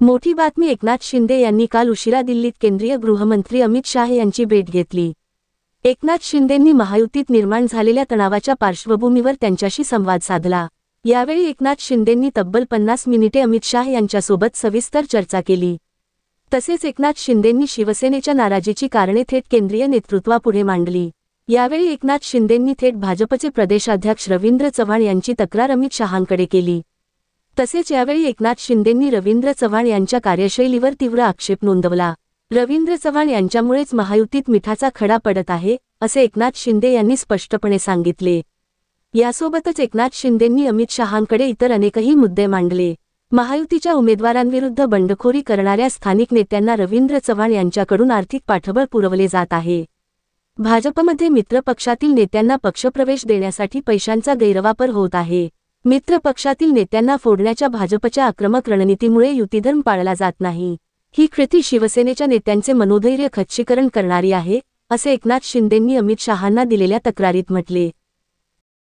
मोठी बातमी एकनाथ शिंदे यांनी काल उशिरा दिल्लीत केंद्रीय गृहमंत्री अमित शाह यांची भेट घेतली। एकनाथ शिंदेंनी महायुतीत निर्माण झालेल्या तणावाच्या पार्श्वभूमीवर त्यांच्याशी संवाद साधला। यावेळी एकनाथ शिंदेंनी तब्बल 50 मिनिटे अमित शाह यांच्यासोबत सविस्तर चर्चा केली। तसेच एकनाथ शिंदेंनी शिवसेनेच्या नाराजीची कारणे थेट केंद्रीय नेतृत्वापुढे मांडली। यावेळी एकनाथ शिंदेंनी थेट भाजपचे प्रदेशाध्यक्ष रवींद्र चव्हाण यांची तक्रार अमित शाहांकडे केली। तसेच यावेळी एकनाथ शिंदेंनी रवींद्र चव्हाण यांच्या कार्यशैलीवर तीव्र आक्षेप नोंदवला। रवींद्र चव्हाण यांच्यामुळेच महायुतीत मिठाचा खडा पडत आहे, असे एकनाथ शिंदे यांनी स्पष्टपणे सांगितले। यासोबतच एकनाथ शिंदेंनी अमित शाहांकडे इतर अनेकही मुद्दे मांडले। महायुतीच्या उमेदवारांविरुद्ध बंडखोरी करणाऱ्या स्थानिक नेत्यांना रवींद्र चव्हाण यांच्याकडून आर्थिक पाठबळ पुरवले जात आहे। भाजपमध्ये मित्र पक्षातील नेत्यांना पक्षप्रवेश देण्यासाठी पैशांचा गैरवापर होत आहे। मित्र पक्षातील नेत्यांना फोडण्याच्या भाजपच्या आक्रमक रणनीतीमुळे युतीधर्म पाळला जात नाही। ही कृती शिवसेनेच्या नेत्यांचे मनोधैर्य खच्चीकरण करणारी आहे, असे एकनाथ शिंदेंनी अमित शाहांना दिलेल्या तक्रारीत म्हटले।